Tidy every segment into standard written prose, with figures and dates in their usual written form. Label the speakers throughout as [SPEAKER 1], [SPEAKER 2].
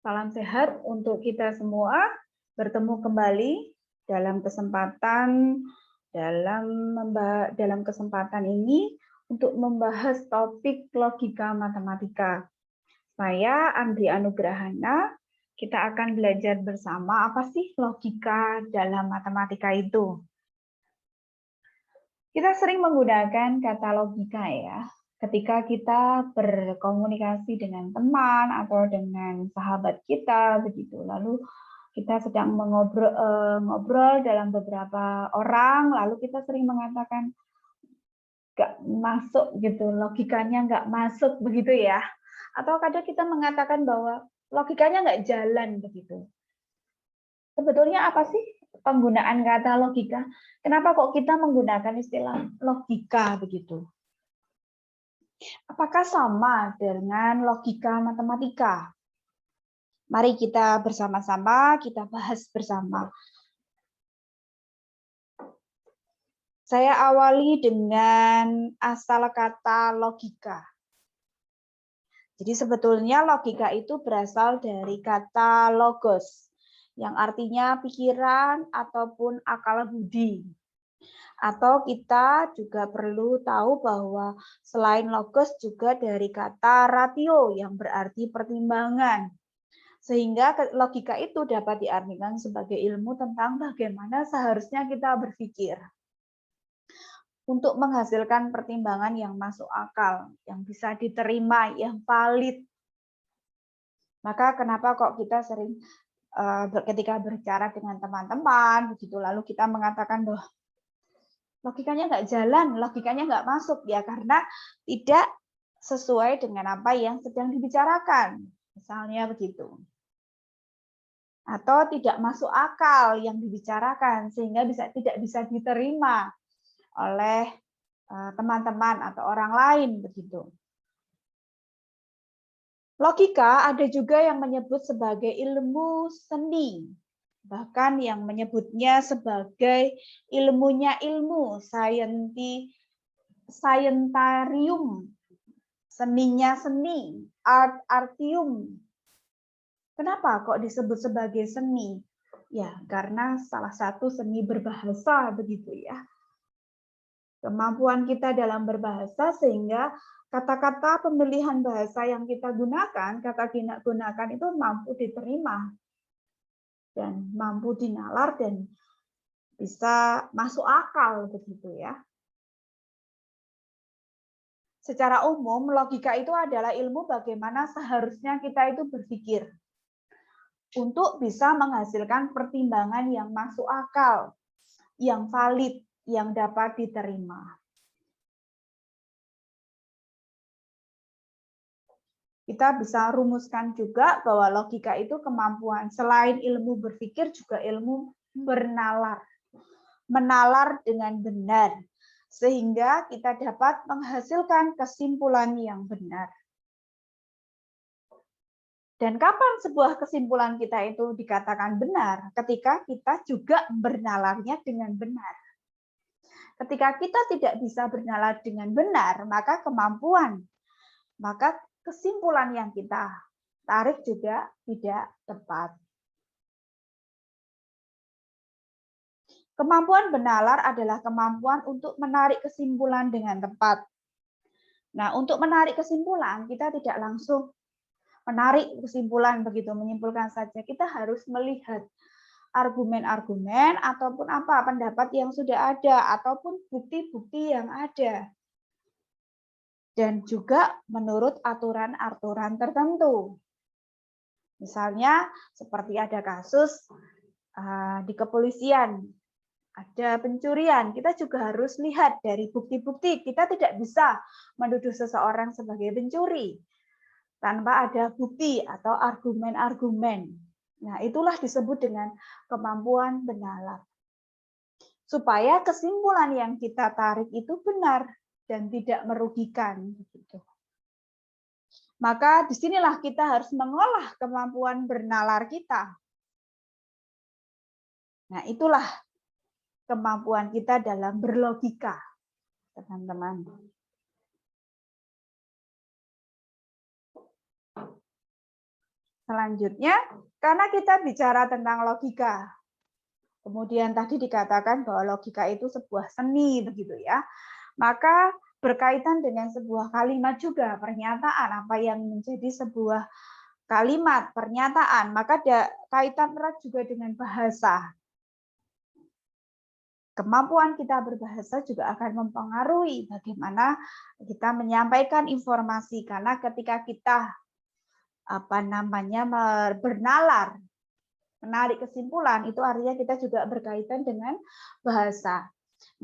[SPEAKER 1] Salam sehat untuk kita semua. Bertemu kembali dalam kesempatan ini untuk membahas topik logika matematika. Saya Andri Anugrahana. Kita akan belajar bersama apa sih logika dalam matematika itu. Kita sering menggunakan kata logika ya, ketika kita berkomunikasi dengan teman atau dengan sahabat kita begitu. Lalu kita sedang ngobrol dalam beberapa orang, lalu kita sering mengatakan nggak masuk gitu, logikanya nggak masuk begitu ya. Atau kadang kita mengatakan bahwa logikanya nggak jalan begitu. Sebetulnya apa sih penggunaan kata logika? Kenapa kok kita menggunakan istilah logika begitu? Apakah sama dengan logika matematika? Mari kita bersama-sama kita bahas bersama. Saya awali dengan asal kata logika. Jadi sebetulnya logika itu berasal dari kata logos, yang artinya pikiran ataupun akal budi. Atau kita juga perlu tahu bahwa selain logos juga dari kata ratio yang berarti pertimbangan. Sehingga logika itu dapat diartikan sebagai ilmu tentang bagaimana seharusnya kita berpikir untuk menghasilkan pertimbangan yang masuk akal, yang bisa diterima, yang valid. Maka kenapa kok kita sering ketika berbicara dengan teman-teman begitu lalu kita mengatakan bahwa logikanya nggak jalan, logikanya nggak masuk ya karena tidak sesuai dengan apa yang sedang dibicarakan, misalnya begitu. Atau tidak masuk akal yang dibicarakan sehingga tidak bisa diterima oleh teman-teman atau orang lain begitu. Logika ada juga yang menyebut sebagai ilmu seni, bahkan yang menyebutnya sebagai ilmunya ilmu, scientarium, seninya seni, artium. Kenapa kok disebut sebagai seni? Ya, karena salah satu seni berbahasa begitu ya. Kemampuan kita dalam berbahasa sehingga kata-kata pemilihan bahasa yang kita gunakan, gunakan itu mampu diterima dan mampu dinalar dan bisa masuk akal begitu ya. Secara umum logika itu adalah ilmu bagaimana seharusnya kita itu berpikir untuk bisa menghasilkan pertimbangan yang masuk akal, yang valid, yang dapat diterima. Kita bisa rumuskan juga bahwa logika itu kemampuan selain ilmu berpikir juga ilmu bernalar. Menalar dengan benar sehingga kita dapat menghasilkan kesimpulan yang benar. Dan kapan sebuah kesimpulan kita itu dikatakan benar? Ketika kita juga bernalarnya dengan benar. Ketika kita tidak bisa bernalar dengan benar, maka kesimpulan yang kita tarik juga tidak tepat. Kemampuan bernalar adalah kemampuan untuk menarik kesimpulan dengan tepat. Nah, untuk menarik kesimpulan, kita tidak langsung menarik kesimpulan begitu, menyimpulkan saja. Kita harus melihat argumen-argumen ataupun apa pendapat yang sudah ada ataupun bukti-bukti yang ada. Dan juga menurut aturan-aturan tertentu. Misalnya seperti ada kasus di kepolisian, ada pencurian, kita juga harus lihat dari bukti-bukti. Kita tidak bisa menuduh seseorang sebagai pencuri tanpa ada bukti atau argumen-argumen. Nah, itulah disebut dengan kemampuan bernalar. Supaya kesimpulan yang kita tarik itu benar dan tidak merugikan. Maka disinilah kita harus mengolah kemampuan bernalar kita. Nah, itulah kemampuan kita dalam berlogika, teman-teman. Selanjutnya, karena kita bicara tentang logika, kemudian tadi dikatakan bahwa logika itu sebuah seni, begitu ya. Maka berkaitan dengan sebuah kalimat juga, pernyataan apa yang menjadi sebuah kalimat, pernyataan, maka ada kaitan erat juga dengan bahasa. Kemampuan kita berbahasa juga akan mempengaruhi bagaimana kita menyampaikan informasi, karena ketika kita bernalar, menarik kesimpulan, itu artinya kita juga berkaitan dengan bahasa.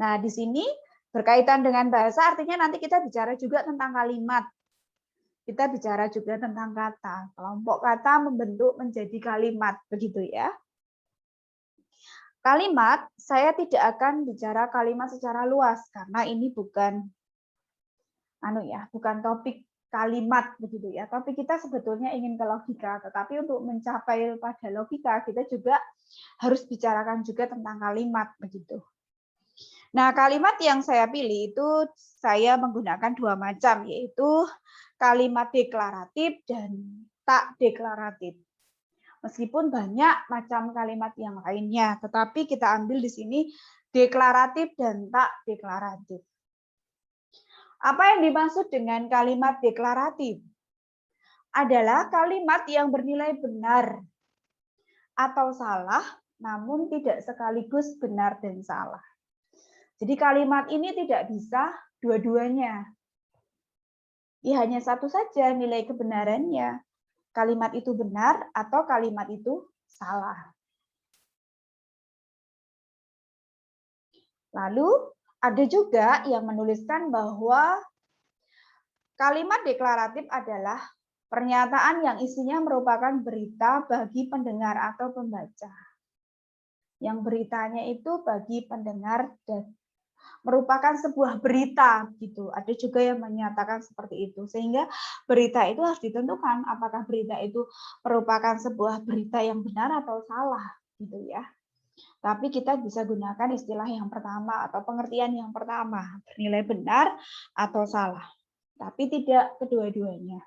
[SPEAKER 1] Nah, di sini berkaitan dengan bahasa artinya nanti kita bicara juga tentang kalimat. Kita bicara juga tentang kata. Kelompok kata membentuk menjadi kalimat, begitu ya. Kalimat, saya tidak akan bicara kalimat secara luas karena ini bukan bukan topik kalimat begitu ya. Tapi kita sebetulnya ingin ke logika, tetapi untuk mencapai pada logika kita juga harus bicarakan juga tentang kalimat begitu. Nah, kalimat yang saya pilih itu saya menggunakan dua macam, yaitu kalimat deklaratif dan tak deklaratif. Meskipun banyak macam kalimat yang lainnya, tetapi kita ambil di sini deklaratif dan tak deklaratif. Apa yang dimaksud dengan kalimat deklaratif? Adalah kalimat yang bernilai benar atau salah, namun tidak sekaligus benar dan salah. Jadi kalimat ini tidak bisa dua-duanya. Ya, hanya satu saja nilai kebenarannya. Kalimat itu benar atau kalimat itu salah. Lalu ada juga yang menuliskan bahwa kalimat deklaratif adalah pernyataan yang isinya merupakan berita bagi pendengar atau pembaca. Yang beritanya itu bagi pendengar dan merupakan sebuah berita gitu. Ada juga yang menyatakan seperti itu. Sehingga berita itu harus ditentukan apakah berita itu merupakan sebuah berita yang benar atau salah gitu ya. Tapi kita bisa gunakan istilah yang pertama atau pengertian yang pertama, bernilai benar atau salah. Tapi tidak kedua-duanya.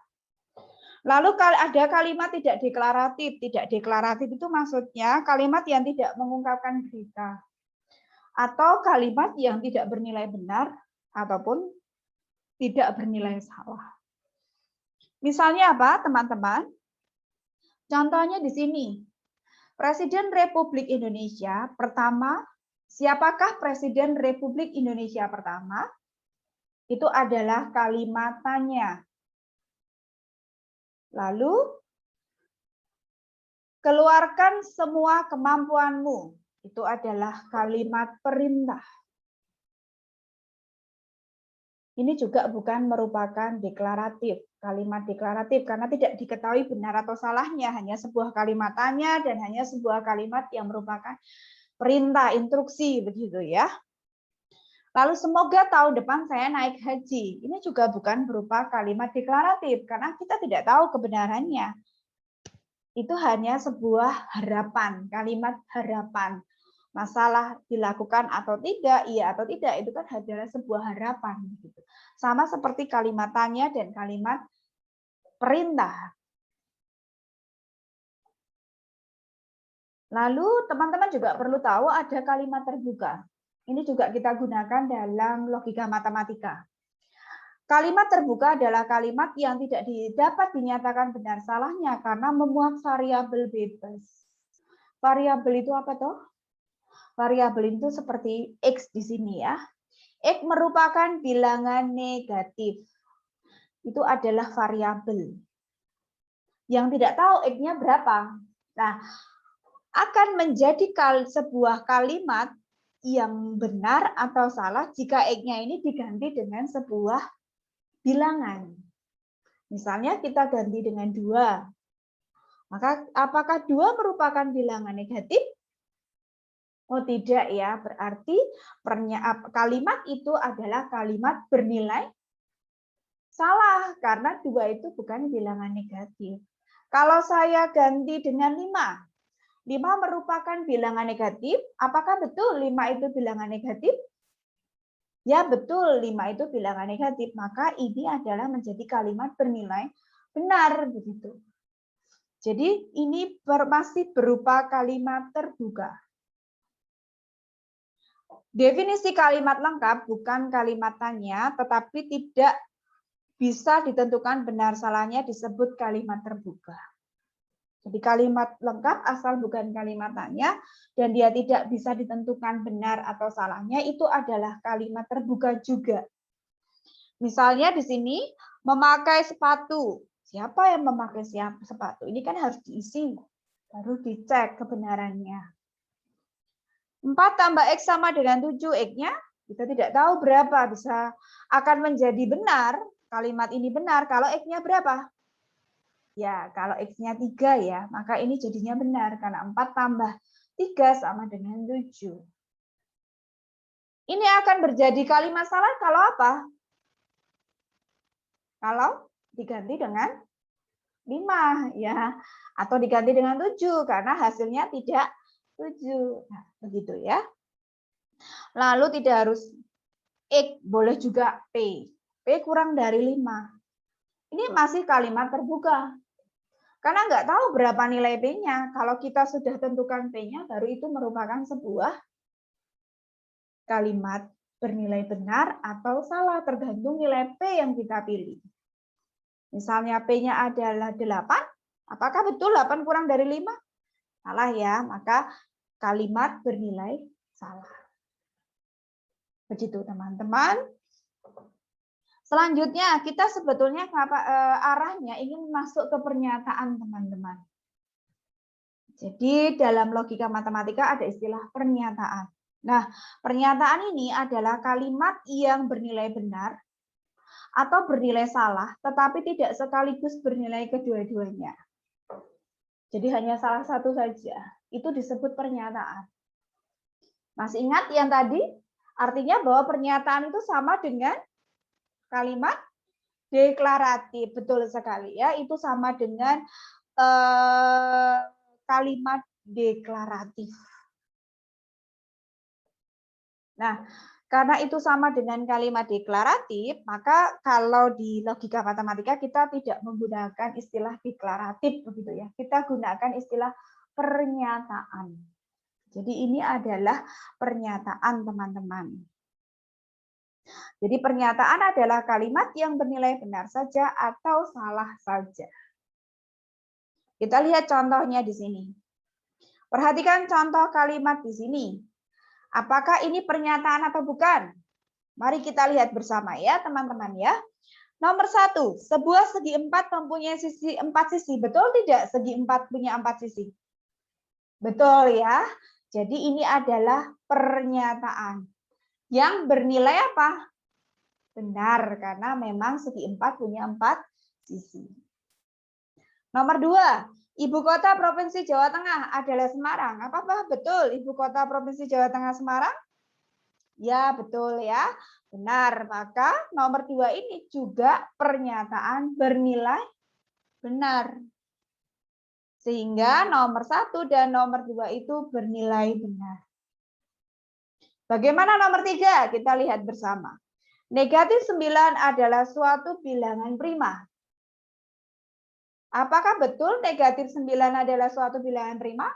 [SPEAKER 1] Lalu ada kalimat tidak deklaratif. Tidak deklaratif itu maksudnya kalimat yang tidak mengungkapkan berita. Atau kalimat yang tidak bernilai benar ataupun tidak bernilai salah. Misalnya apa, teman-teman? Contohnya di sini. Presiden Republik Indonesia pertama, siapakah Presiden Republik Indonesia pertama? Itu adalah kalimatannya. Lalu, keluarkan semua kemampuanmu. Itu adalah kalimat perintah. Ini juga bukan merupakan deklaratif, kalimat deklaratif, karena tidak diketahui benar atau salahnya, hanya sebuah kalimatannya dan hanya sebuah kalimat yang merupakan perintah, instruksi, begitu ya. Lalu semoga tahun depan saya naik haji. Ini juga bukan berupa kalimat deklaratif, karena kita tidak tahu kebenarannya. Itu hanya sebuah harapan, kalimat harapan. Masalah dilakukan atau tidak, iya atau tidak, itu kan adalah sebuah harapan. Sama seperti kalimatannya dan kalimat perintah. Lalu teman-teman juga perlu tahu ada kalimat terbuka. Ini juga kita gunakan dalam logika matematika. Kalimat terbuka adalah kalimat yang tidak dapat dinyatakan benar salahnya karena memuat variabel bebas. Variabel itu apa toh? Variabel itu seperti X di sini ya. X merupakan bilangan negatif. Itu adalah variabel. Yang tidak tahu X-nya berapa. Nah, akan menjadi sebuah kalimat yang benar atau salah jika X-nya ini diganti dengan sebuah bilangan. Misalnya kita ganti dengan 2. Maka apakah 2 merupakan bilangan negatif? Oh tidak ya, berarti kalimat itu adalah kalimat bernilai salah karena 2 itu bukan bilangan negatif. Kalau saya ganti dengan 5 merupakan bilangan negatif, apakah betul 5 itu bilangan negatif? Ya betul, 5 itu bilangan negatif, maka ini adalah menjadi kalimat bernilai benar begitu. Jadi ini masih berupa kalimat terbuka. Definisi kalimat lengkap bukan kalimat tanya, tetapi tidak bisa ditentukan benar salahnya disebut kalimat terbuka. Jadi kalimat lengkap asal bukan kalimat tanya dan dia tidak bisa ditentukan benar atau salahnya itu adalah kalimat terbuka juga. Misalnya di sini memakai sepatu. Siapa yang memakai sepatu? Ini kan harus diisi, baru dicek kebenarannya. 4 tambah X sama dengan 7, X-nya kita tidak tahu berapa, bisa akan menjadi benar, kalimat ini benar kalau X-nya berapa? Ya, kalau X-nya 3 ya, maka ini jadinya benar, karena 4 tambah 3 sama dengan 7. Ini akan berjadi kalimat salah kalau apa? Kalau diganti dengan 5 ya, atau diganti dengan 7 karena hasilnya tidak 7. Nah, begitu ya. Lalu tidak harus X, boleh juga P. P kurang dari 5. Ini masih kalimat terbuka. Karena nggak tahu berapa nilai P-nya. Kalau kita sudah tentukan P-nya, baru itu merupakan sebuah kalimat bernilai benar atau salah, tergantung nilai P yang kita pilih. Misalnya P-nya adalah 8, apakah betul 8 kurang dari 5? Salah ya, maka kalimat bernilai salah. Begitu teman-teman. Selanjutnya kita sebetulnya arahnya ingin masuk ke pernyataan teman-teman. Jadi dalam logika matematika ada istilah pernyataan. Nah, pernyataan ini adalah kalimat yang bernilai benar atau bernilai salah, tetapi tidak sekaligus bernilai kedua-duanya. Jadi hanya salah satu saja. Itu disebut pernyataan. Masih ingat yang tadi? Artinya bahwa pernyataan itu sama dengan kalimat deklaratif. Betul sekali ya. Itu sama dengan kalimat deklaratif. Nah, karena itu sama dengan kalimat deklaratif, maka kalau di logika matematika kita tidak menggunakan istilah deklaratif begitu ya. Kita gunakan istilah pernyataan. Jadi ini adalah pernyataan teman-teman. Jadi pernyataan adalah kalimat yang bernilai benar saja atau salah saja. Kita lihat contohnya di sini. Perhatikan contoh kalimat di sini. Apakah ini pernyataan atau bukan? Mari kita lihat bersama ya teman-teman ya. Nomor 1, sebuah segi 4 mempunyai sisi 4 sisi. Betul tidak segi 4 punya 4 sisi? Betul ya. Jadi ini adalah pernyataan yang bernilai apa? Benar, karena memang segi 4 punya 4 sisi. Nomor 2, ibu kota Provinsi Jawa Tengah adalah Semarang. Apakah betul ibu kota Provinsi Jawa Tengah Semarang? Ya, betul ya. Benar, maka nomor 2 ini juga pernyataan bernilai benar. Sehingga nomor 1 dan nomor 2 itu bernilai benar. Bagaimana nomor 3? Kita lihat bersama. Negatif 9 adalah suatu bilangan prima. Apakah betul negatif 9 adalah suatu bilangan prima?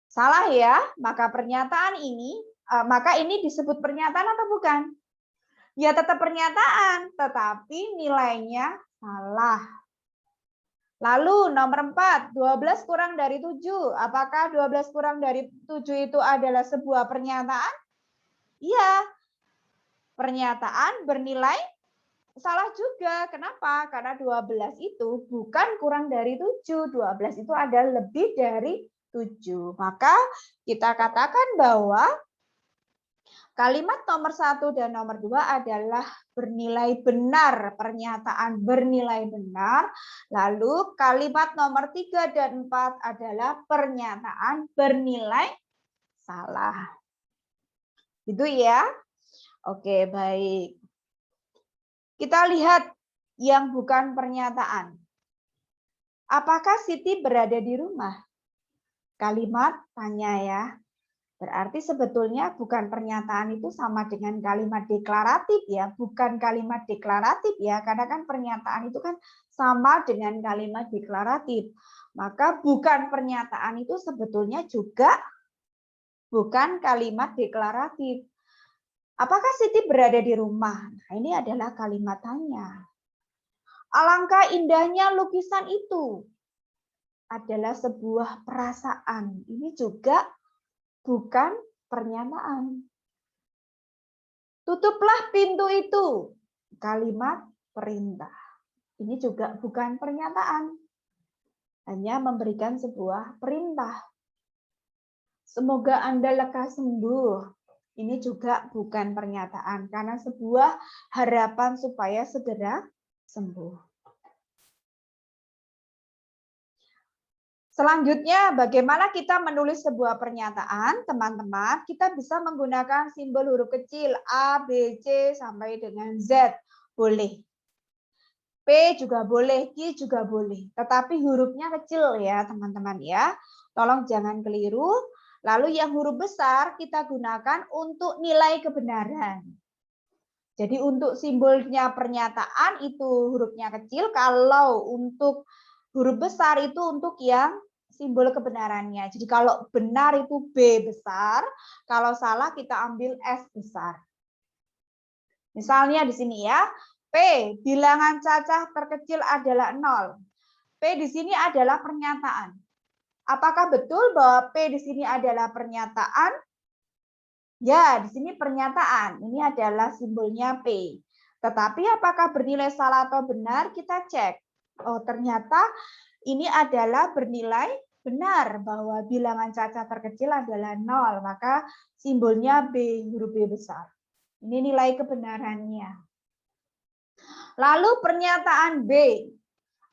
[SPEAKER 1] Salah ya, maka pernyataan ini, maka ini disebut pernyataan atau bukan? Ya tetap pernyataan, tetapi nilainya salah. Lalu nomor 4, 12 kurang dari 7. Apakah 12 kurang dari 7 itu adalah sebuah pernyataan? Iya. Pernyataan bernilai salah juga. Kenapa? Karena 12 itu bukan kurang dari 7. 12 itu adalah lebih dari 7. Maka kita katakan bahwa kalimat nomor 1 dan nomor 2 adalah bernilai benar, pernyataan bernilai benar. Lalu kalimat nomor 3 dan 4 adalah pernyataan bernilai salah. Itu ya. Oke, baik. Kita lihat yang bukan pernyataan. Apakah Siti berada di rumah? Kalimat tanya ya. Berarti sebetulnya bukan pernyataan itu sama dengan kalimat deklaratif ya, bukan kalimat deklaratif ya, karena kan pernyataan itu kan sama dengan kalimat deklaratif. Maka bukan pernyataan itu sebetulnya juga bukan kalimat deklaratif. Apakah Siti berada di rumah? Nah, ini adalah kalimat tanya. Alangkah indahnya lukisan itu. Adalah sebuah perasaan. Ini juga bukan pernyataan. Tutuplah pintu itu. Kalimat perintah. Ini juga bukan pernyataan. Hanya memberikan sebuah perintah. Semoga Anda lekas sembuh. Ini juga bukan pernyataan, karena sebuah harapan supaya segera sembuh. Selanjutnya, bagaimana kita menulis sebuah pernyataan, teman-teman? Kita bisa menggunakan simbol huruf kecil A, B, C, sampai dengan Z. Boleh. P juga boleh, Q juga boleh. Tetapi hurufnya kecil ya, teman-teman ya. Tolong jangan keliru. Lalu yang huruf besar kita gunakan untuk nilai kebenaran. Jadi untuk simbolnya pernyataan itu hurufnya kecil, kalau untuk huruf besar itu untuk yang simbol kebenarannya. Jadi kalau benar itu B besar, kalau salah kita ambil S besar. Misalnya di sini ya, P, bilangan cacah terkecil adalah 0. P di sini adalah pernyataan. Apakah betul bahwa P di sini adalah pernyataan? Ya, di sini pernyataan. Ini adalah simbolnya P. Tetapi apakah bernilai salah atau benar? Kita cek. Oh, ternyata ini adalah bernilai benar bahwa bilangan cacah terkecil adalah 0. Maka simbolnya B, huruf B besar. Ini nilai kebenarannya. Lalu pernyataan B.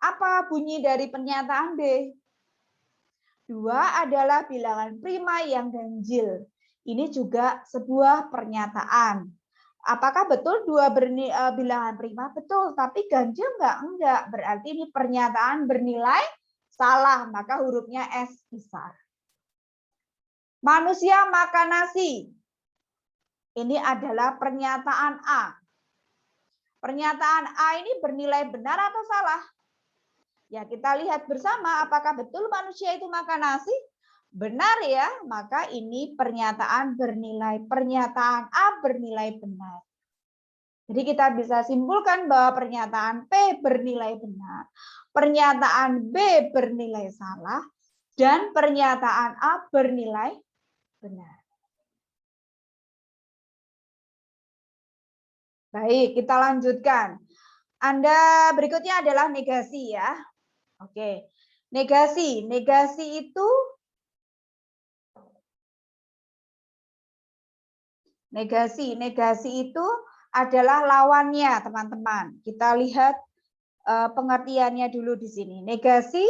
[SPEAKER 1] Apa bunyi dari pernyataan B? 2 adalah bilangan prima yang ganjil. Ini juga sebuah pernyataan. Apakah betul 2 bilangan prima? Betul, tapi ganjil enggak? Enggak. Berarti ini pernyataan bernilai salah, maka hurufnya S besar. Manusia makan nasi. Ini adalah pernyataan A. Pernyataan A ini bernilai benar atau salah? Ya, kita lihat bersama apakah betul manusia itu makan nasi? Benar ya, maka ini pernyataan bernilai, pernyataan A bernilai benar. Jadi kita bisa simpulkan bahwa pernyataan P bernilai benar, pernyataan B bernilai salah, dan pernyataan A bernilai benar. Baik, kita lanjutkan. Anda berikutnya adalah negasi ya. Oke, negasi. Negasi itu adalah lawannya, teman-teman. Kita lihat pengertiannya dulu di sini. Negasi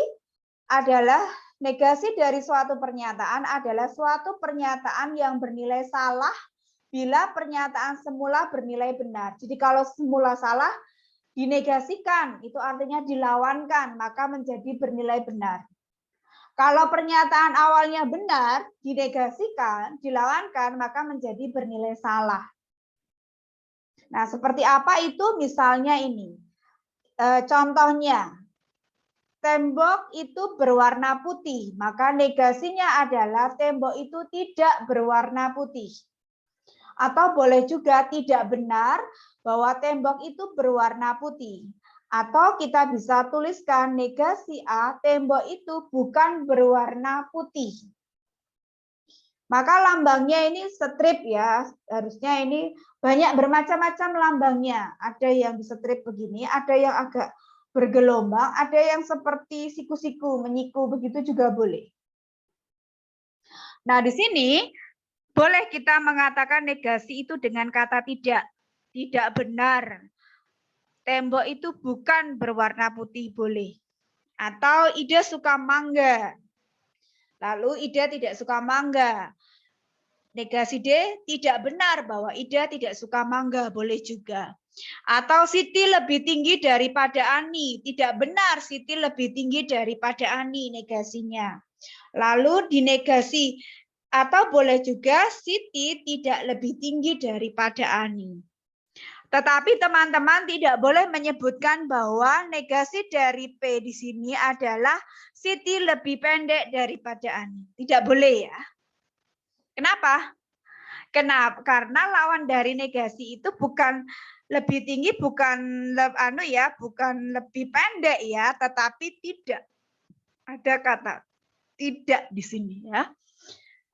[SPEAKER 1] dari suatu pernyataan adalah suatu pernyataan yang bernilai salah bila pernyataan semula bernilai benar. Jadi kalau semula salah, dinegasikan, itu artinya dilawankan, maka menjadi bernilai benar. Kalau pernyataan awalnya benar, dinegasikan, dilawankan, maka menjadi bernilai salah. Nah, seperti apa itu? Misalnya ini. Contohnya, tembok itu berwarna putih, maka negasinya adalah tembok itu tidak berwarna putih. Atau boleh juga tidak benar bahwa tembok itu berwarna putih. Atau kita bisa tuliskan negasi A, tembok itu bukan berwarna putih. Maka lambangnya ini strip ya, harusnya ini banyak bermacam-macam lambangnya. Ada yang strip begini, ada yang agak bergelombang, ada yang seperti siku-siku, menyiku, begitu juga boleh. Nah, di sini boleh kita mengatakan negasi itu dengan kata tidak. Tidak benar. Tembok itu bukan berwarna putih, boleh. Atau Ida suka mangga. Lalu Ida tidak suka mangga. Negasi D, tidak benar bahwa Ida tidak suka mangga, boleh juga. Atau Siti lebih tinggi daripada Ani. Tidak benar Siti lebih tinggi daripada Ani, negasinya. Lalu dinegasi. Atau boleh juga Siti tidak lebih tinggi daripada Ani. Tetapi teman-teman tidak boleh menyebutkan bahwa negasi dari P di sini adalah Siti lebih pendek daripada Ani. Tidak boleh ya. Kenapa? Kenapa? Karena lawan dari negasi itu bukan lebih tinggi, bukan bukan lebih pendek ya, tetapi tidak. Ada kata tidak di sini ya.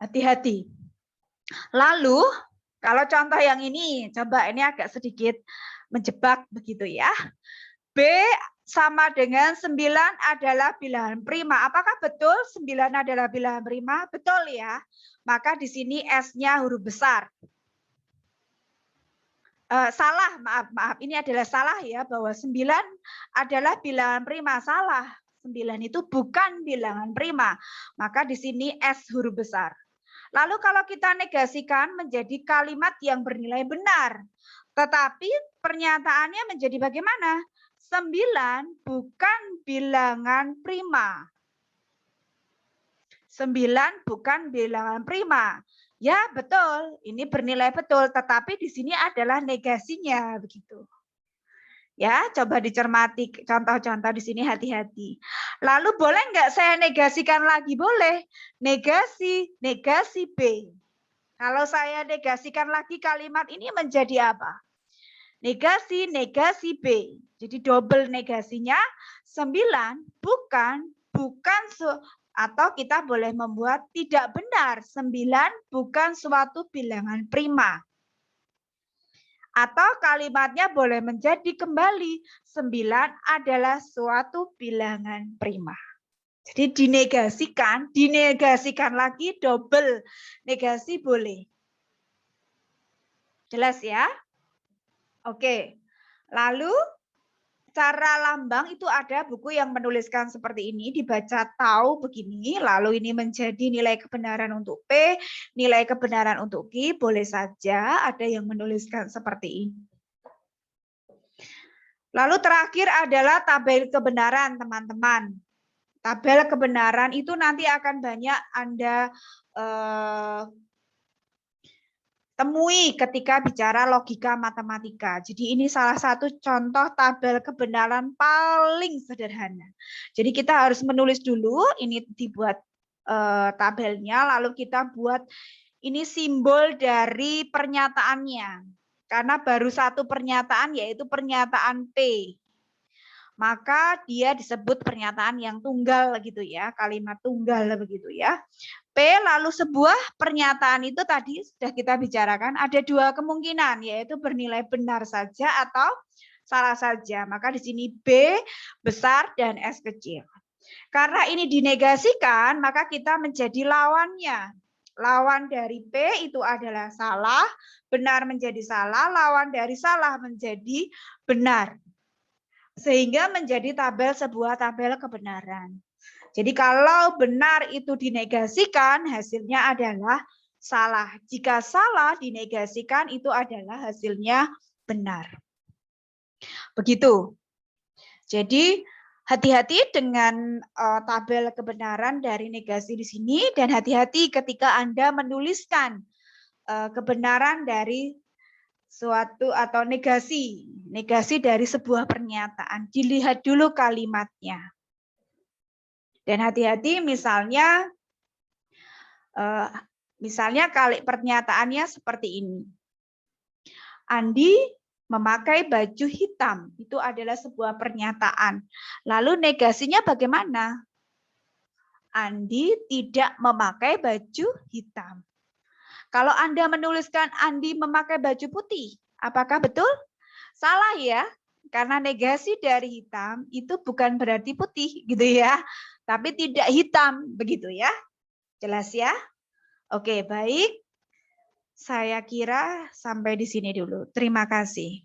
[SPEAKER 1] Hati-hati. Lalu kalau contoh yang ini, coba ini agak sedikit menjebak begitu ya. B sama dengan 9 adalah bilangan prima. Apakah betul 9 adalah bilangan prima? Betul ya. Maka di sini S-nya huruf besar. Salah, maaf. Ini adalah salah ya, bahwa 9 adalah bilangan prima. Salah. 9 itu bukan bilangan prima. Maka di sini S huruf besar. Lalu kalau kita negasikan menjadi kalimat yang bernilai benar. Tetapi pernyataannya menjadi bagaimana? 9 bukan bilangan prima. 9 bukan bilangan prima. Ya, betul. Ini bernilai betul, tetapi di sini adalah negasinya begitu. Ya, coba dicermati contoh-contoh di sini, hati-hati. Lalu boleh nggak saya negasikan lagi? Boleh. Negasi B. Kalau saya negasikan lagi kalimat ini menjadi apa? Negasi B. Jadi double negasinya 9 bukan atau kita boleh membuat tidak benar. 9 bukan suatu bilangan prima. Atau kalimatnya boleh menjadi kembali 9 adalah suatu bilangan prima. Jadi dinegasikan lagi double negasi boleh. Jelas ya? Oke. Lalu cara lambang itu ada buku yang menuliskan seperti ini, dibaca tahu begini, lalu ini menjadi nilai kebenaran untuk P, nilai kebenaran untuk Q, boleh saja ada yang menuliskan seperti ini. Lalu terakhir adalah tabel kebenaran, teman-teman. Tabel kebenaran itu nanti akan banyak Anda temui ketika bicara logika matematika. Jadi ini salah satu contoh tabel kebenaran paling sederhana. Jadi kita harus menulis dulu, ini dibuat tabelnya, lalu kita buat ini simbol dari pernyataannya. Karena baru satu pernyataan, yaitu pernyataan P. Maka dia disebut pernyataan yang tunggal gitu ya, kalimat tunggal begitu ya. P lalu sebuah pernyataan itu tadi sudah kita bicarakan ada dua kemungkinan, yaitu bernilai benar saja atau salah saja. Maka di sini B besar dan S kecil. Karena ini dinegasikan, maka kita menjadi lawannya. Lawan dari P itu adalah salah, benar menjadi salah, lawan dari salah menjadi benar. Sehingga menjadi sebuah tabel kebenaran. Jadi kalau benar itu dinegasikan, hasilnya adalah salah. Jika salah dinegasikan, itu adalah hasilnya benar. Begitu. Jadi hati-hati dengan tabel kebenaran dari negasi di sini, dan hati-hati ketika Anda menuliskan kebenaran dari suatu atau negasi dari sebuah pernyataan. Dilihat dulu kalimatnya. Dan hati-hati misalnya kali pernyataannya seperti ini. Andi memakai baju hitam. Itu adalah sebuah pernyataan. Lalu negasinya bagaimana? Andi tidak memakai baju hitam. Kalau Anda menuliskan Andi memakai baju putih, apakah betul? Salah ya, karena negasi dari hitam itu bukan berarti putih gitu ya, tapi tidak hitam begitu ya. Jelas ya? Oke, baik. Saya kira sampai di sini dulu. Terima kasih.